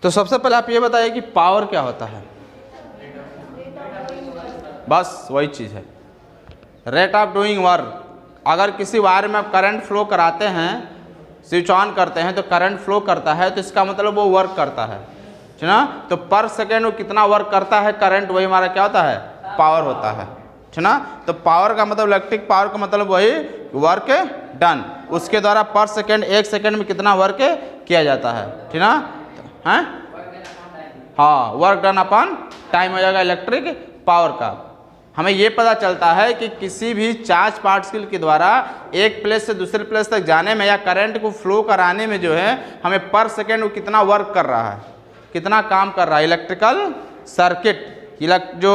तो सबसे पहले आप ये बताइए कि पावर क्या होता है। बस वही चीज़ है, रेट ऑफ डूइंग वर्क। अगर किसी वायर में आप करंट फ्लो कराते हैं, स्विच ऑन करते हैं तो करंट फ्लो करता है, तो इसका मतलब वो वर्क करता है, ठीक ना। तो पर सेकेंड वो कितना वर्क करता है करंट, वही हमारा क्या होता है, पावर होता है, ठीक ना। तो पावर का मतलब, इलेक्ट्रिक पावर का मतलब वही वर्क डन, उसके द्वारा पर सेकेंड 1 सेकेंड में कितना वर्क किया जाता है, ठीक ना। हैं, हाँ, वर्क डन अपॉन टाइम हो जाएगा इलेक्ट्रिक पावर का। हमें ये पता चलता है कि किसी भी चार्ज पार्टिकल के द्वारा एक प्लेस से दूसरे प्लेस तक जाने में या करंट को फ्लो कराने में जो है हमें पर सेकेंड वो कितना वर्क कर रहा है, कितना काम कर रहा है। इलेक्ट्रिकल सर्किट, जो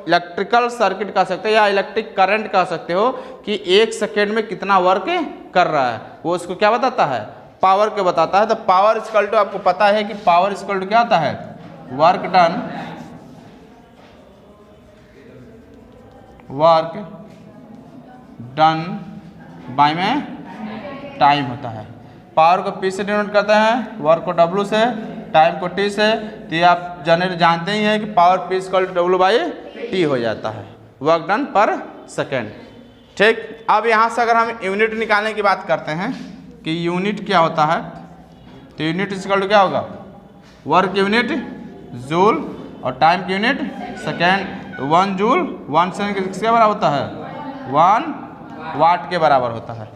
इलेक्ट्रिकल सर्किट कह सकते हो या इलेक्ट्रिक करंट कह सकते हो कि 1 सेकेंड में कितना वर्क कर रहा है, वो उसको क्या बताता है, पावर को बताता है। तो पावर इक्वल टू, आपको पता है कि पावर इक्वल टू क्या होता है, वर्क डन बाय में टाइम होता है। पावर को P से डिनोट करते हैं, वर्क को W से, टाइम को T से। तो ये आप जनरली जानते ही हैं कि power P equal to W by T हो जाता है, वर्क डन पर सेकेंड। ठीक, अब यहाँ से अगर हम यूनिट निकालने की बात करते हैं कि यूनिट क्या होता है, तो यूनिट इक्वल टू क्या होगा, वर्क यूनिट जूल और टाइम की यूनिट सेकेंड। तो 1 जूल 1 सेकेंड किसके बराबर होता है, 1 वाट के बराबर होता है।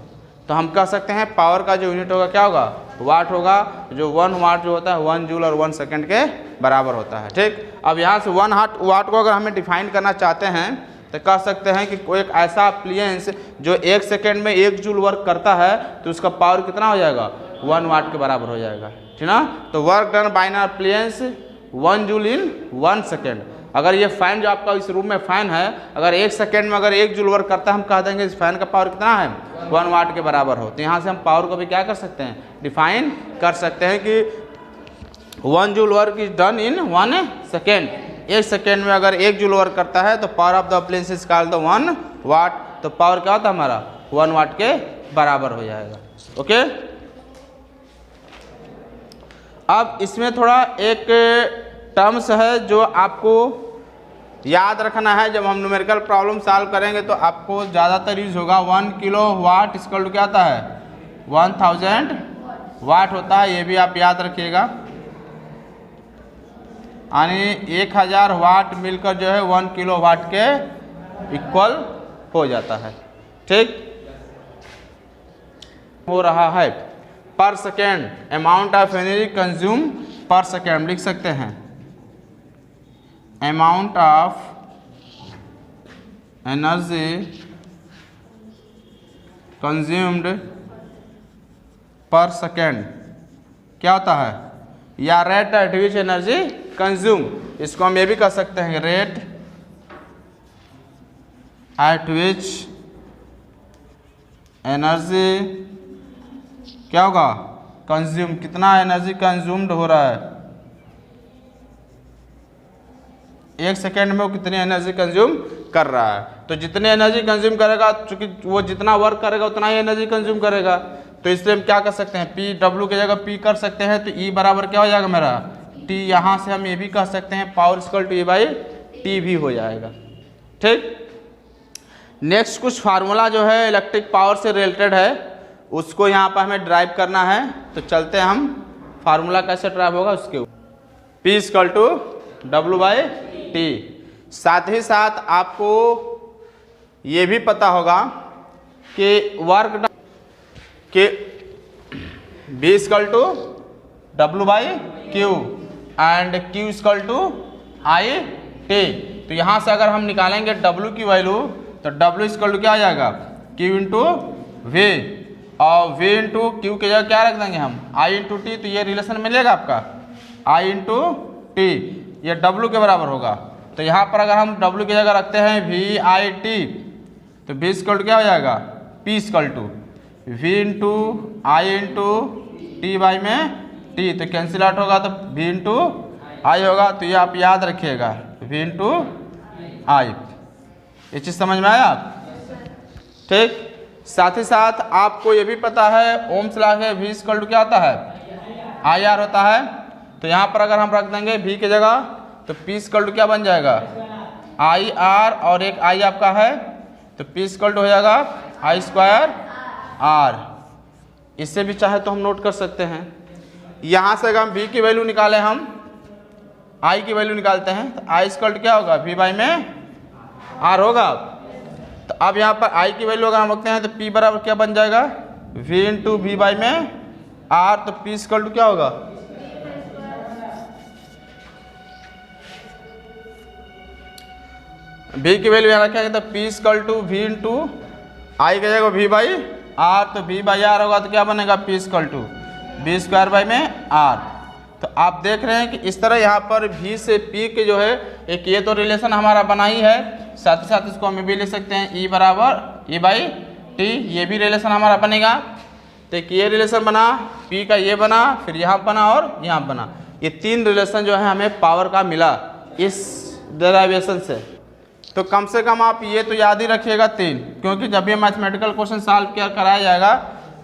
तो हम कह सकते हैं पावर का जो यूनिट होगा क्या होगा, वाट होगा। जो 1 वाट जो होता है 1 जूल और 1 सेकेंड के बराबर होता है। ठीक, अब यहाँ से 1 वाट को अगर हमें डिफाइन करना चाहते हैं तो कह सकते हैं कि कोई एक ऐसा अप्लायंस जो 1 सेकेंड में 1 जूल वर्क करता है तो उसका पावर कितना हो जाएगा, 1 वाट के बराबर हो जाएगा, ठीक ना। तो work done by an appliance 1 joule in 1 second. अगर ये फैन जो आपका इस रूम में फैन है, अगर 1 सेकेंड में अगर 1 जूल वर्क करता है, हम कह देंगे इस फैन का पावर कितना है, 1 वाट के बराबर हो। तो यहाँ से हम पावर को भी क्या कर सकते हैं, डिफाइन कर सकते हैं कि 1 joule work is done in 1 second. 1 second में अगर 1 जूल वर्क करता है तो power of the appliance is called the 1 वाट। तो पावर क्या होता है हमारा, 1 वाट के बराबर हो जाएगा। ओके, अब इसमें थोड़ा एक टर्म्स है जो आपको याद रखना है। जब हम न्यूमेरिकल प्रॉब्लम सॉल्व करेंगे तो आपको ज़्यादातर यूज होगा 1 किलो वाट इक्वल टू क्या आता है, 1000 वाट होता है। ये भी आप याद रखिएगा, यानी 1000 वाट मिलकर जो है 1 किलो वाट के इक्वल हो जाता है। ठीक, हो रहा है पर second, amount of energy consume पर सेकेंड लिख सकते हैं, अमाउंट ऑफ एनर्जी कंज्यूम्ड पर सेकेंड क्या होता है, या rate at which energy consume. इसको हम ये भी कह सकते हैं रेट एट विच एनर्जी क्या होगा, कंज्यूम, कितना एनर्जी कंज्यूम्ड हो रहा है 1 सेकेंड में, वो कितनी एनर्जी कंज्यूम कर रहा है। तो जितनी एनर्जी कंज्यूम करेगा, चूंकि वो जितना वर्क करेगा उतना ही एनर्जी कंज्यूम करेगा, तो इसलिए हम क्या कर सकते हैं, P W की जगह P कर सकते हैं। तो E बराबर क्या हो जाएगा मेरा, T। यहाँ से हम ये भी कह सकते हैं power equal to E by T भी हो जाएगा। ठीक, नेक्स्ट कुछ फार्मूला जो है इलेक्ट्रिक पावर से रिलेटेड है, उसको यहाँ पर हमें ड्राइव करना है। तो चलते हैं, हम फार्मूला कैसे ड्राइव होगा उसके ऊपर। P equal to W by T। साथ ही साथ आपको ये भी पता होगा कि वर्क के V equal to W by Q and Q equal to I T। तो यहाँ से अगर हम निकालेंगे W की वैल्यू तो W इक्वल टू क्या आ जाएगा, Q इंटू V, और V इंटू Q की जगह क्या रख देंगे हम, I इंटू T। तो ये रिलेशन मिलेगा आपका I इंटू T, ये W के बराबर होगा। तो यहाँ पर अगर हम W की जगह रखते हैं VIT, तो V इक्वल टू क्या हो जाएगा, P equal to V into I into T by में T। तो कैंसिल आउट होगा तो V इंटू I होगा। तो ये आप याद रखिएगा, V इंटू I। ये चीज़ समझ में आया आप? ठीक, साथ ही साथ आपको ये भी पता है ओम्स लॉ है, V इक्वल टू क्या होता है, IR होता है। तो यहाँ पर अगर हम रख देंगे v की जगह तो p इक्वल टू क्या बन जाएगा आई आर, और एक i आपका है तो p इक्वल टू हो जाएगा आई स्क्वायर आर। इससे भी चाहे तो हम नोट कर सकते हैं। यहाँ से अगर हम v की वैल्यू निकालें, हम i की वैल्यू निकालते हैं तो i इक्वल टू क्या होगा v बाई में r होगा। तो अब यहाँ पर i की वैल्यू अगर हम रखते हैं तो p बराबर क्या बन जाएगा v इंटू वी बाई में r, तो p इक्वल टू क्या होगा v की वैल्यू यहाँ रखेंगे तो p equal to v into I की जगह v बाई r, तो v बाई r होगा तो क्या बनेगा p equal to v square by में r। तो आप देख रहे हैं कि इस तरह यहाँ पर v से p के जो है एक ये तो रिलेशन हमारा बना ही है, साथ ही साथ इसको हम भी लिख सकते हैं e बराबर e बाई t, ये भी रिलेशन हमारा बनेगा। तो एक ये रिलेशन बना, p का ये बना, फिर यहाँ बना और यहाँ बना, ये तीन रिलेशन जो है हमें पावर का मिला इस डेरिवेशन से। तो कम से कम आप ये तो याद ही रखिएगा तीन, क्योंकि जब ये मैथमेटिकल क्वेश्चन सॉल्व किया कराया जाएगा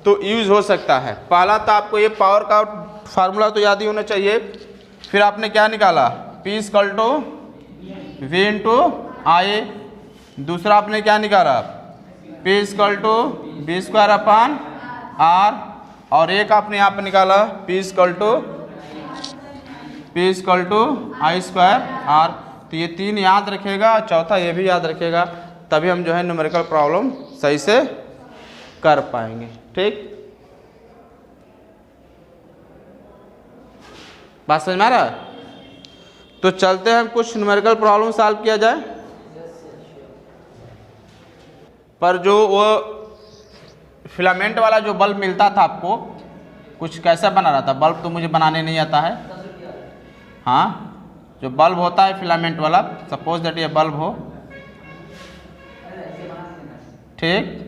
तो यूज हो सकता है। पहला तो आपको ये पावर का फार्मूला तो याद ही होना चाहिए। फिर आपने क्या निकाला p equal to v into I, दूसरा आपने क्या निकाला p equal to v square upon r, और एक आपने यहाँ पर निकाला p equal to I square r। तो ये तीन याद रखेगा और चौथा ये भी याद रखेगा, तभी हम जो है न्यूमेरिकल प्रॉब्लम सही से कर पाएंगे। ठीक, बात समझ में आ रहा है? तो चलते हैं कुछ न्यूमेरिकल प्रॉब्लम सॉल्व किया जाए। पर जो वो फिलामेंट वाला जो बल्ब मिलता था आपको, कुछ कैसा बना रहा था बल्ब, तो मुझे बनाने नहीं आता है। हाँ, जो बल्ब होता है फिलामेंट वाला, सपोज दैट ये बल्ब हो, ठीक,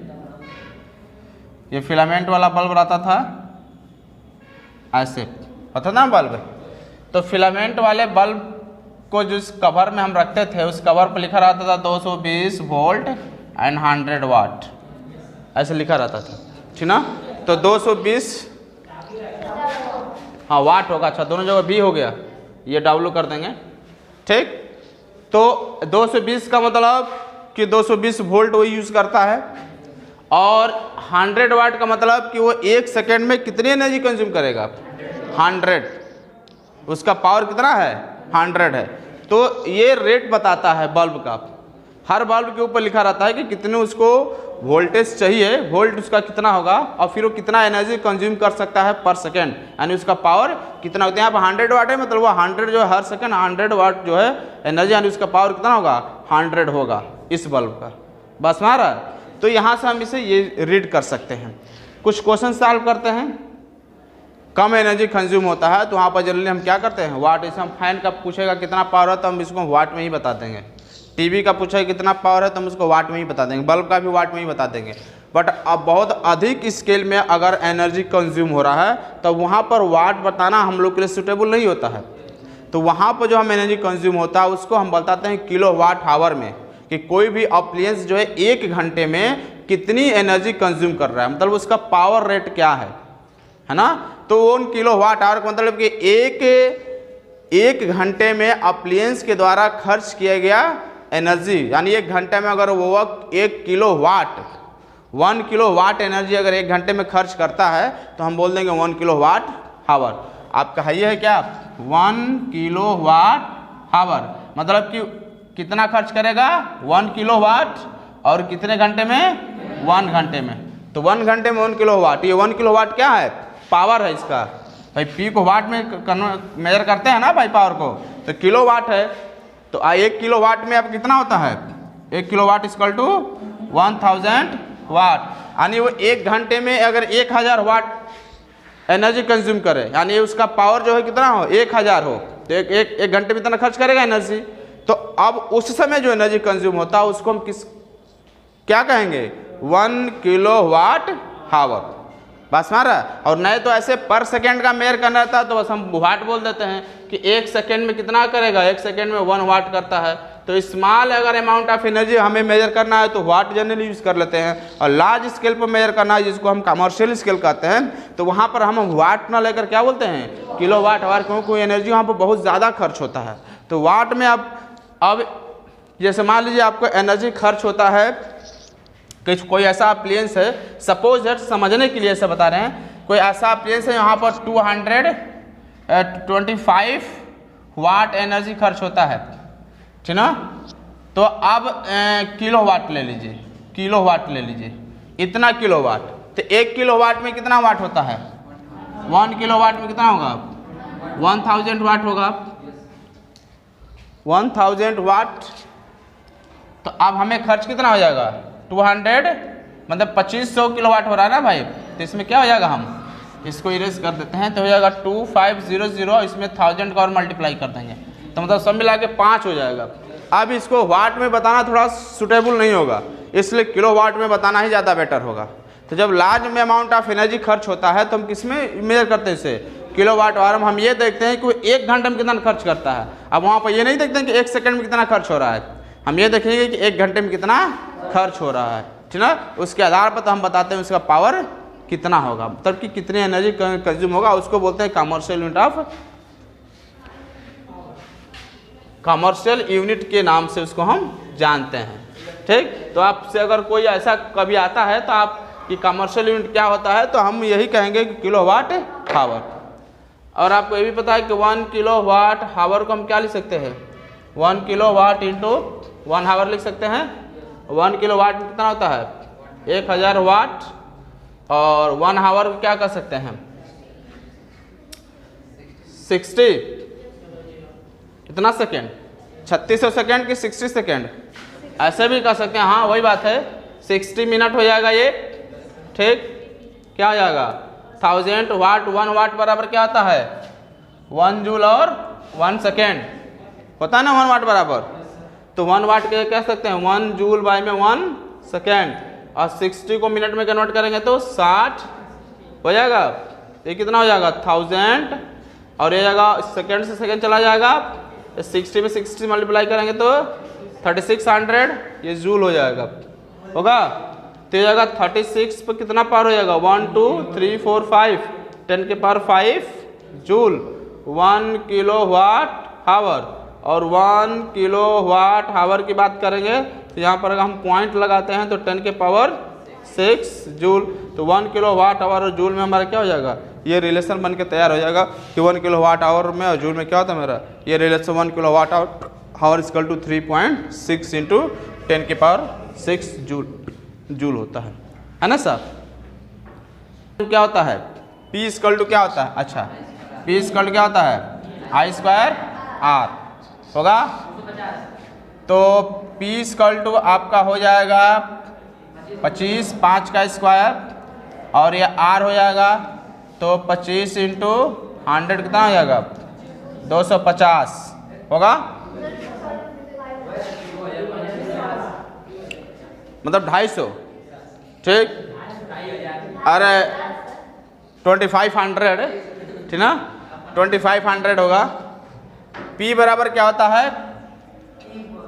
ये फिलामेंट वाला बल्ब रहता था ऐसे, पता ना बल्ब। तो फिलामेंट वाले बल्ब को जिस कवर में हम रखते थे उस कवर पर लिखा रहता था 220 वोल्ट एंड 100 वाट, ऐसे लिखा रहता था, ठीक ना। तो 220 हाँ वाट होगा, अच्छा दोनों जगह भी हो गया, ये W कर देंगे, ठीक। तो 220 का मतलब कि 220 वोल्ट वो यूज़ करता है, और 100 वाट का मतलब कि वो 1 सेकेंड में कितनी एनर्जी कंज्यूम करेगा 100, उसका पावर कितना है 100 है। तो ये रेट बताता है बल्ब का, हर बल्ब के ऊपर लिखा रहता है कि कितने उसको वोल्टेज चाहिए, वोल्ट उसका कितना होगा, और फिर वो कितना एनर्जी कंज्यूम कर सकता है पर सेकेंड, यानी उसका पावर कितना होता है। यहाँ पर 100 वाट है, मतलब वो 100 जो है हर सेकेंड 100 वाट जो है एनर्जी, यानी उसका पावर कितना होगा 100 होगा इस बल्ब का। बस में आ रहा है? तो यहाँ से हम इसे ये रीड कर सकते हैं। कुछ क्वेश्चन सॉल्व करते हैं, कम एनर्जी कंज्यूम होता है तो वहाँ पर जनरली हम क्या करते हैं वाट, जैसे हम फैन का पूछेगा कितना पावर है तो हम इसको वाट में ही बता देंगे, टीवी का पूछेगा कितना पावर है तो हम उसको वाट में ही बता देंगे, बल्ब का भी वाट में ही बता देंगे। बट अब बहुत अधिक स्केल में अगर एनर्जी कंज्यूम हो रहा है तो वहाँ पर वाट बताना हम लोग के लिए सूटेबल नहीं होता है। तो वहाँ पर जो हम एनर्जी कंज्यूम होता है उसको हम बताते हैं किलो वाट आवर में, कि कोई भी अप्लायंस जो है 1 घंटे में कितनी एनर्जी कंज्यूम कर रहा है, मतलब उसका पावर रेट क्या है ना। तो वो किलो वाट आवर का मतलब कि एक घंटे में अप्लायंस के द्वारा खर्च किया गया एनर्जी, यानी 1 घंटे में अगर वो 1 किलो वाट एनर्जी अगर 1 घंटे में खर्च करता है तो हम बोल देंगे 1 किलो वाट आवर। आपका है ये है क्या 1 किलो वाट आवर, मतलब कि कितना खर्च करेगा 1 किलो वाट, और कितने घंटे में 1 घंटे में। तो 1 घंटे में 1 किलो वाट, ये 1 किलो वाट क्या है पावर है इसका। भाई पी को वाट में मेजर करते हैं ना भाई पावर को, तो किलो वाट है। तो 1 किलो वाट में अब कितना होता है 1 किलो वाट इक्वल टू 1000 वाट, यानी वो 1 घंटे में अगर 1000 वाट एनर्जी कंज्यूम करे, यानी उसका पावर जो है कितना हो 1000 हो, तो एक घंटे में इतना खर्च करेगा एनर्जी। तो अब उस समय जो एनर्जी कंज्यूम होता है उसको हम क्या कहेंगे 1 किलो वाट आवर। बस मारा। और नहीं तो ऐसे पर सेकेंड का मेजर करना रहता है तो बस हम वाट बोल देते हैं कि 1 सेकेंड में कितना करेगा, 1 सेकेंड में 1 वाट करता है, तो स्मॉल अगर अमाउंट ऑफ एनर्जी हमें मेजर करना है तो वाट जनरली यूज़ कर लेते हैं, और लार्ज स्केल पर मेजर करना है जिसको हम कमर्शियल स्केल कहते हैं तो वहाँ पर हम वाट ना लेकर क्या बोलते हैं, किलो वाट आवर, क्योंकि एनर्जी वहाँ पर बहुत ज़्यादा खर्च होता है। तो वाट में अब जैसे मान लीजिए आपको एनर्जी खर्च होता है कि कोई ऐसा अप्लायंस है, सपोज दैट समझने के लिए ऐसा बता रहे हैं, कोई ऐसा अप्लायंस है यहाँ पर 225 वाट एनर्जी खर्च होता है, ठीक ना। तो अब किलो वाट ले लीजिए, किलो वाट ले लीजिए, इतना किलो वाट, तो 1 किलो वाट में कितना वाट होता है, 1 किलो वाट में कितना होगा, 1000 वाट होगा, 1000 वाट। तो अब हमें खर्च कितना हो जाएगा, 200, मतलब 2500 किलो वाट हो रहा है ना भाई। तो इसमें क्या हो जाएगा, हम इसको इरेज कर देते हैं, तो हो जाएगा 2500, इसमें 1000 का और मल्टीप्लाई कर देंगे, तो मतलब सब मिला के 5 हो जाएगा। अब इसको वाट में बताना थोड़ा सुटेबल नहीं होगा, इसलिए किलो वाट में बताना ही ज़्यादा बेटर होगा। तो जब लार्ज में अमाउंट ऑफ एनर्जी खर्च होता है तो हम किस में मेजर करते हैं इसे, किलो वाट आवर में। हम ये देखते हैं कि 1 घंटे में कितना खर्च करता है। अब वहाँ पर ये नहीं देखते हैं कि 1 सेकंड में कितना खर्च हो रहा है, हम ये देखेंगे कि 1 घंटे में कितना खर्च हो रहा है, ठीक ना। उसके आधार पर तो हम बताते हैं उसका पावर कितना होगा, मतलब कि कितनी एनर्जी कंज्यूम होगा, उसको बोलते हैं commercial unit of, commercial unit के नाम से उसको हम जानते हैं, ठीक। तो आपसे अगर कोई ऐसा कभी आता है तो आप कि कमर्शियल यूनिट क्या होता है, तो हम यही कहेंगे कि किलो वाट हावर। और आपको ये भी पता है कि 1 किलो वाट हावर को हम क्या लिख सकते हैं, 1 किलो वाट इंटू 1 हावर लिख सकते हैं। 1 किलो वाट में कितना होता है, 1000 वाट, और 1 हावर क्या कर सकते हैं, 60 कितना सेकेंड, 3600 सेकेंड की 60 सेकेंड, ऐसे भी कर सकते हैं। हाँ वही बात है, 60 मिनट हो जाएगा ये, ठीक। क्या हो जाएगा, 1000 वाट, 1 वाट बराबर क्या होता है, 1 जूल और 1 सेकेंड होता है ना, 1 वाट बराबर। तो 1 वाट के कह सकते हैं 1 जूल बाय में 1 सेकेंड, और 60 को मिनट में कन्वर्ट करेंगे तो 60 हो जाएगा। ये कितना हो जाएगा, 1000, और ये जाएगा सेकेंड से सेकेंड चला जाएगा, 60 में 60 मल्टीप्लाई करेंगे तो 3600, ये जूल हो जाएगा, होगा। तो ये जाएगा 36 पर कितना पावर हो जाएगा, 1 2 3 4 5, 10 के पावर 5 जूल, 1 किलो वाट हावर। और 1 किलो वाट हावर की बात करेंगे तो यहाँ पर अगर हम पॉइंट लगाते हैं तो 10 के पावर 6 जूल। तो 1 किलो वाट आवर और जूल में हमारा क्या हो जाएगा, ये रिलेशन बन के तैयार हो जाएगा कि 1 किलो वाट आवर में और जूल में क्या होता है मेरा, ये relation 1 kilo watt hour equal to 3.6 into 10 के पावर 6 जूल होता है ना सर। क्या होता है, P इक्वल टू क्या होता है, अच्छा P इक्वल टू क्या होता है, I²R होगा। तो P इक्वल टू आपका हो जाएगा 25, 5 का स्क्वायर, और ये R हो जाएगा तो 25 इंटू 100 कितना हो जाएगा, 250 होगा, मतलब 250, ठीक। अरे 2500, ठीक ना, 2500 होगा। P बराबर क्या होता है,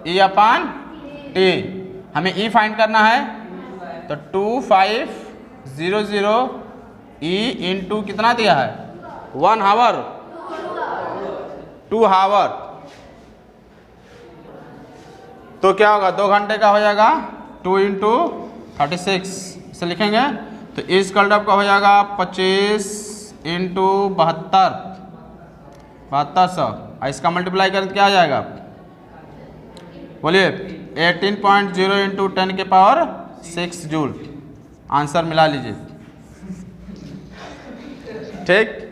E/T, हमें E फाइंड करना है, तो 2500 E इंटू कितना दिया है, 1 हावर, 2 हावर, तो क्या होगा 2 घंटे का हो जाएगा, 2 इंटू 36 इसे लिखेंगे। तो इस कल्ड आपका हो जाएगा 25 इंटू 7200, इसका मल्टीप्लाई करके क्या आ जाएगा, बोलिए 18.0 इंटू 10 के पावर 6 जूल। आंसर मिला लीजिए, ठीक।